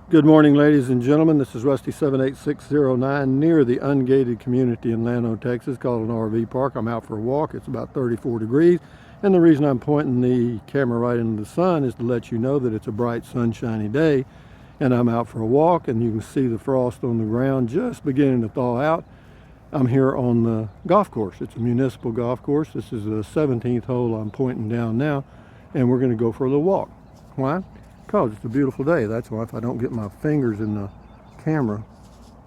Good morning, ladies and gentlemen. This is Rusty 78609 near the ungated community in Llano, Texas, called an RV park. I'm out for a walk. It's about 34 degrees. And the reason I'm pointing the camera right into the sun is to let you know that it's a bright, sunshiny day. And I'm out for a walk, and you can see the frost on the ground just beginning to thaw out. I'm here on the golf course. It's a municipal golf course. This is the 17th hole I'm pointing down now, and we're going to go for a little walk. Why? Because it's a beautiful day. That's why, if I don't get my fingers in the camera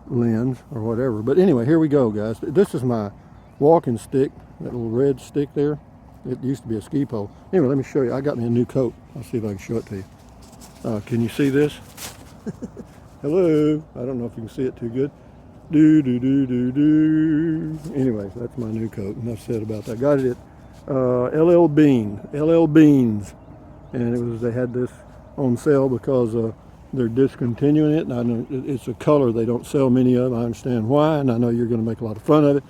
lens or whatever. But anyway, here we go, guys. This is my walking stick, that little red stick there. It used to be a ski pole. Anyway, let me show you. I got me a new coat. I'll see if I can show it to you. Can you see this? Hello. I don't know if you can see it too good. Anyways, that's my new coat. Enough said about that. Got it at LL Beans. And they had this on sale because they're discontinuing it, and I know it's a color they don't sell many of. I understand why, and I know you're going to make a lot of fun of it,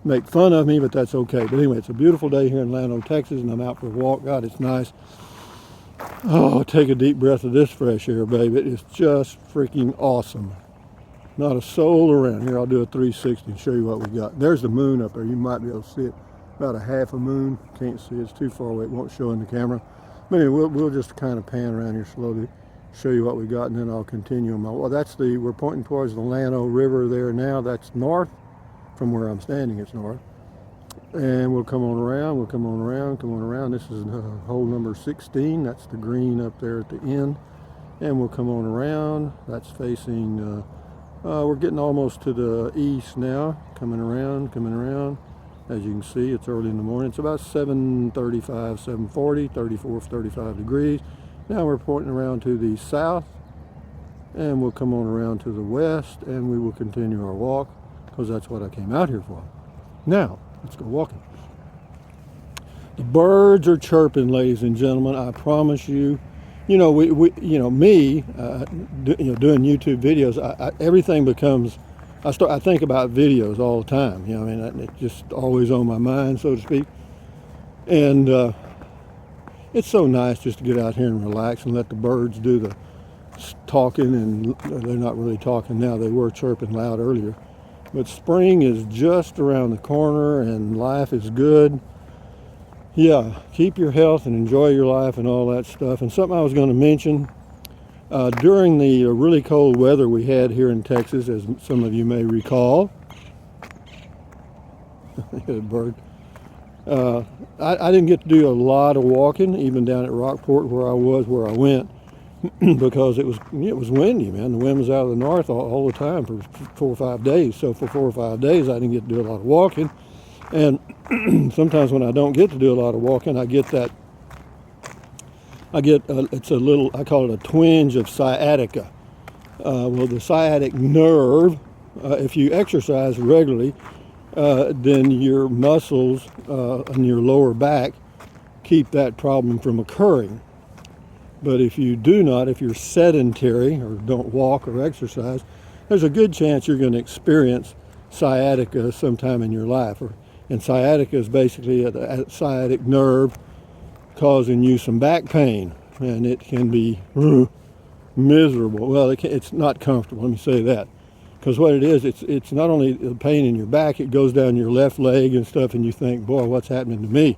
make fun of me, but that's okay. But anyway, it's a beautiful day here in Llano, Texas, and I'm out for a walk. God, it's nice. Oh, take a deep breath of this fresh air, baby. It's just freaking awesome. Not a soul around here. I'll do a 360 and show you what we got. There's the moon up there. You might be able to see it. About a half a moon. Can't see it. It's too far away. It won't show in the camera. But anyway, we'll just kind of pan around here slowly, show you what we got, and then I'll continue on my. Well, we're pointing towards the Llano River there now. That's north from where I'm standing. It's north, and we'll come on around. We'll come on around. This is hole number 16. That's the green up there at the end, and we'll come on around. That's facing. We're getting almost to the east now. Coming around. As you can see, it's early in the morning. It's about 7:35, 7:40, 34, 35 degrees. Now we're pointing around to the south, and we'll come on around to the west, and we will continue our walk, because that's what I came out here for. Now, let's go walking. The birds are chirping, ladies and gentlemen. I promise you. You know, me, doing YouTube videos, everything becomes. I think about videos all the time. It's just always on my mind, so to speak. And it's so nice just to get out here and relax and let the birds do the talking. And they're not really talking now. They were chirping loud earlier. But spring is just around the corner, and life is good. Yeah, keep your health and enjoy your life and all that stuff. And something I was going to mention. During the really cold weather we had here in Texas, as some of you may recall, bird. I didn't get to do a lot of walking, even down at Rockport where I went, because it was windy, man. The wind was out of the north all the time for 4 or 5 days. So for 4 or 5 days, I didn't get to do a lot of walking. And sometimes when I don't get to do a lot of walking, I get it's a little, I call it a twinge of sciatica. Well, the sciatic nerve, if you exercise regularly, then your muscles in your lower back keep that problem from occurring. But if you do not, if you're sedentary or don't walk or exercise, there's a good chance you're going to experience sciatica sometime in your life. And sciatica is basically a sciatic nerve causing you some back pain, and it can be miserable. Well, it's not comfortable, let me say that, because what it is, it's not only the pain in your back, it goes down your left leg and stuff, and you think, boy, what's happening to me?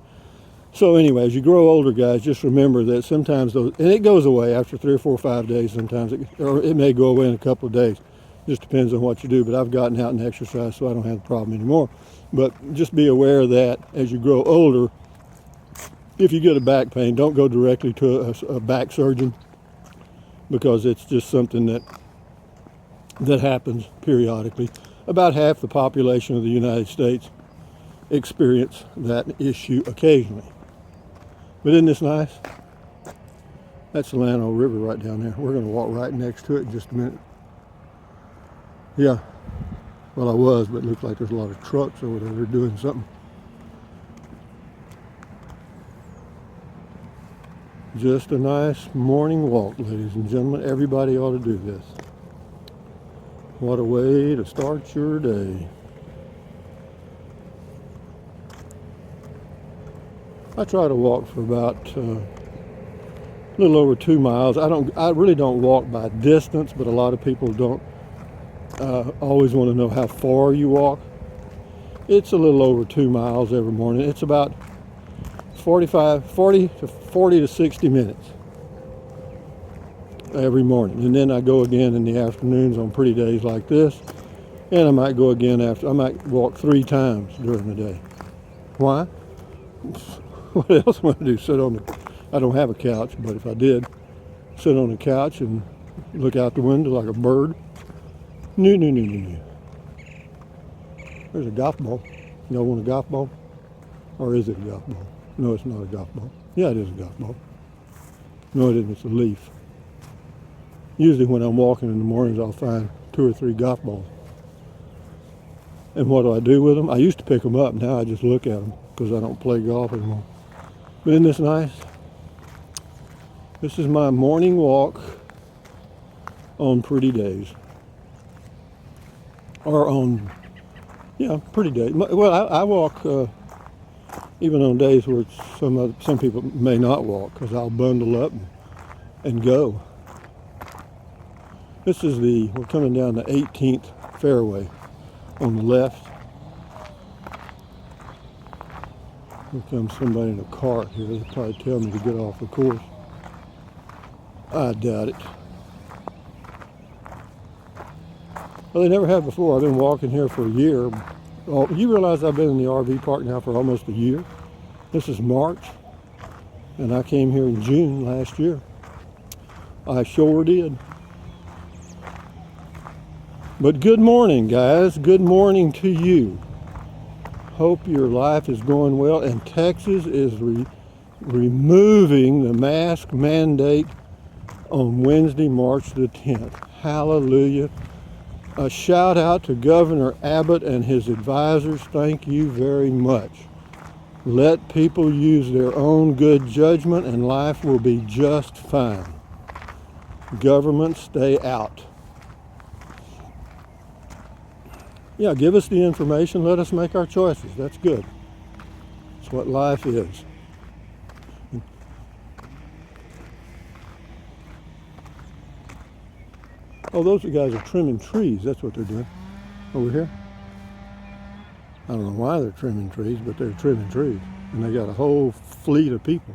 So anyway, as you grow older, guys, just remember that sometimes and it goes away after 3 or 4 or 5 days sometimes, or it may go away in a couple of days. Just depends on what you do, but I've gotten out and exercised, so I don't have the problem anymore. But just be aware that as you grow older, if you get a back pain, don't go directly to a back surgeon, because it's just something that happens periodically. About half the population of the United States experience that issue occasionally. But isn't this nice? That's the Llano River right down there. We're going to walk right next to it in just a minute. Yeah, well, I was, but it looks like there's a lot of trucks over there. They're doing something. Just a nice morning walk, ladies and gentlemen. Everybody ought to do this. What a way to start your day. I try to walk for about a little over 2 miles. I really don't walk by distance, but a lot of people don't always want to know how far you walk. It's a little over 2 miles every morning. It's about 40 to 60 minutes every morning. And then I go again in the afternoons on pretty days like this. And I might go again I might walk 3 times during the day. Why? What else am I do? I don't have a couch, but if I did, sit on the couch and look out the window like a bird. No. There's a golf ball. Y'all want a golf ball? Or is it a golf ball? No, it's not a golf ball. Yeah, it is a golf ball. No, it isn't. It's a leaf. Usually when I'm walking in the mornings, I'll find 2 or 3 golf balls. And what do I do with them? I used to pick them up. Now I just look at them because I don't play golf anymore. But isn't this nice? This is my morning walk on pretty days. Or on, pretty days. Well, I walk even on days where some people may not walk, because I'll bundle up and go. This is we're coming down the 18th fairway on the left. Here comes somebody in a cart here. They'll probably tell me to get off the course. I doubt it. Well, they never have before. I've been walking here for a year. Oh, you realize I've been in the RV park now for almost a year? This is March, and I came here in June last year. I sure did. But good morning, guys. Good morning to you. Hope your life is going well, and Texas is removing the mask mandate on Wednesday, March the 10th. Hallelujah. A shout out to Governor Abbott and his advisors. Thank you very much. Let people use their own good judgment and life will be just fine. Government, stay out. Yeah, give us the information. Let us make our choices. That's good. That's what life is. Oh, those guys are trimming trees. That's what they're doing over here. I don't know why they're trimming trees, but they're trimming trees. And they got a whole fleet of people.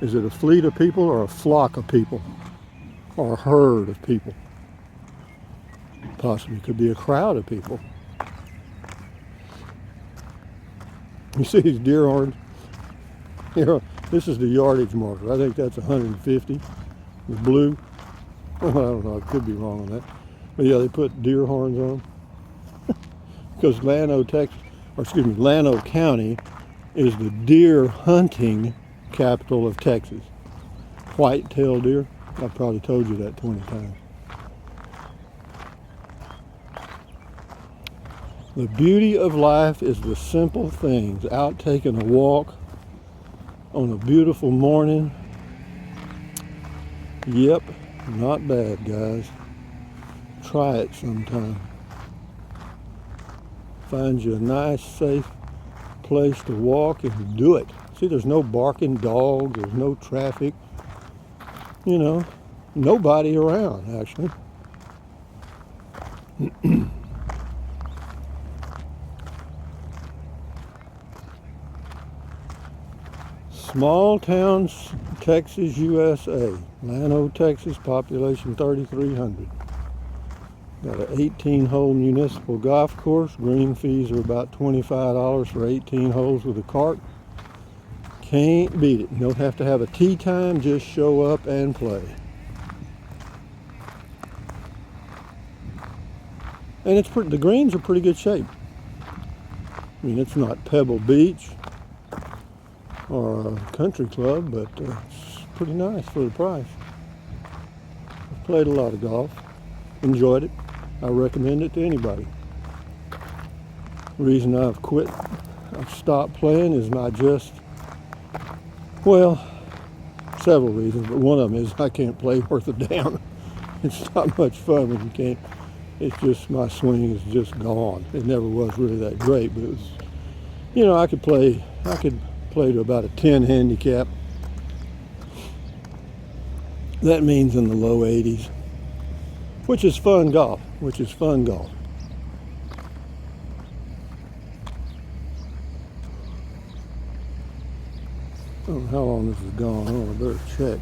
Is it a fleet of people or a flock of people? Or a herd of people? Possibly could be a crowd of people. You see these deer horns? Here, this is the yardage marker. I think that's 150. The blue. Well, I don't know. I could be wrong on that. But yeah, they put deer horns on them. Because Llano County is the deer hunting capital of Texas. White-tailed deer. I've probably told you that 20 times. The beauty of life is the simple things. Out taking a walk on a beautiful morning. Yep, not bad, guys. Try it sometime. Find you a nice, safe place to walk and do it. See, there's no barking dogs. There's no traffic. You know, nobody around, actually. Small towns, Texas, USA. Llano, Texas, population 3,300. Got an 18-hole municipal golf course. Green fees are about $25 for 18 holes with a cart. Can't beat it. You don't have to have a tee time, just show up and play. And the greens are pretty good shape. I mean, it's not Pebble Beach or a country club, but it's pretty nice for the price. I've played a lot of golf, enjoyed it. I recommend it to anybody. The reason I've stopped playing is several reasons, but one of them is I can't play worth a damn. It's not much fun when you can't. It's just, my swing is just gone. It never was really that great, but it was, I could play to about a 10 handicap. That means in the low 80s, which is fun golf, I don't know how long this has gone on. I better check.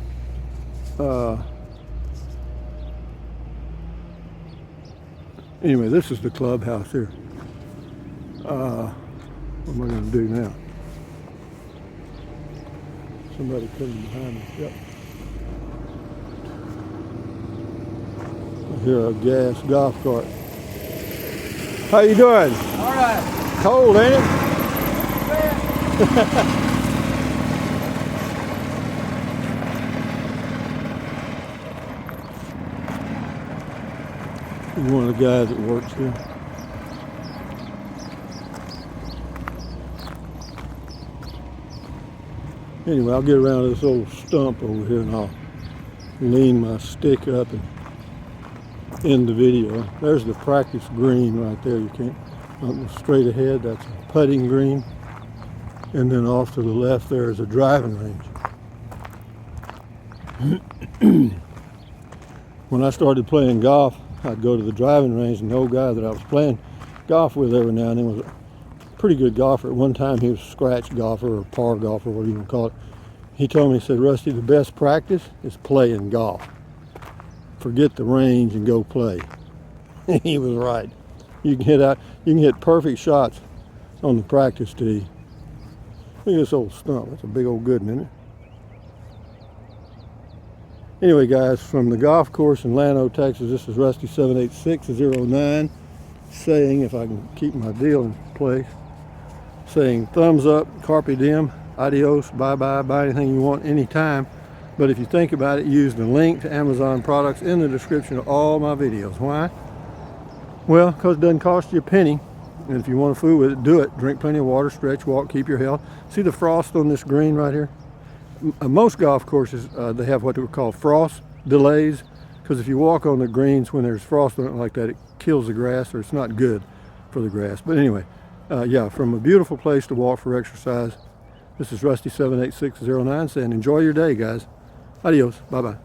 Anyway, this is the clubhouse here. What am I going to do now? Somebody coming behind me. Yep. I hear a gas golf cart. How you doing? All right. Cold, ain't it? He's one of the guys that works here. Anyway, I'll get around to this old stump over here and I'll lean my stick up and end the video. There's the practice green right there. You can't, straight ahead, that's a putting green. And then off to the left there is a driving range. When I started playing golf, I'd go to the driving range, and the old guy that I was playing golf with every now and then was a pretty good golfer. At one time he was a scratch golfer or par golfer, whatever you want to call it. He told me, he said, Rusty, the best practice is playing golf. Forget the range and go play. He was right. You can hit perfect shots on the practice tee. Look at this old stump. That's a big old good one, isn't it? Anyway, guys, from the golf course in Llano, Texas, this is Rusty 78609 saying, if I can keep my deal in place, saying thumbs up, carpe diem, adios, bye-bye, buy anything you want anytime. But if you think about it, use the link to Amazon products in the description of all my videos. Why? Well, because it doesn't cost you a penny. And if you want to fool with it, do it. Drink plenty of water, stretch, walk, keep your health. See the frost on this green right here? Most golf courses, they have what we call frost delays, because if you walk on the greens when there's frost on it like that, it kills the grass, or it's not good for the grass. But anyway, yeah, from a beautiful place to walk for exercise, this is Rusty 78609 saying enjoy your day, guys. Adios. Bye-bye.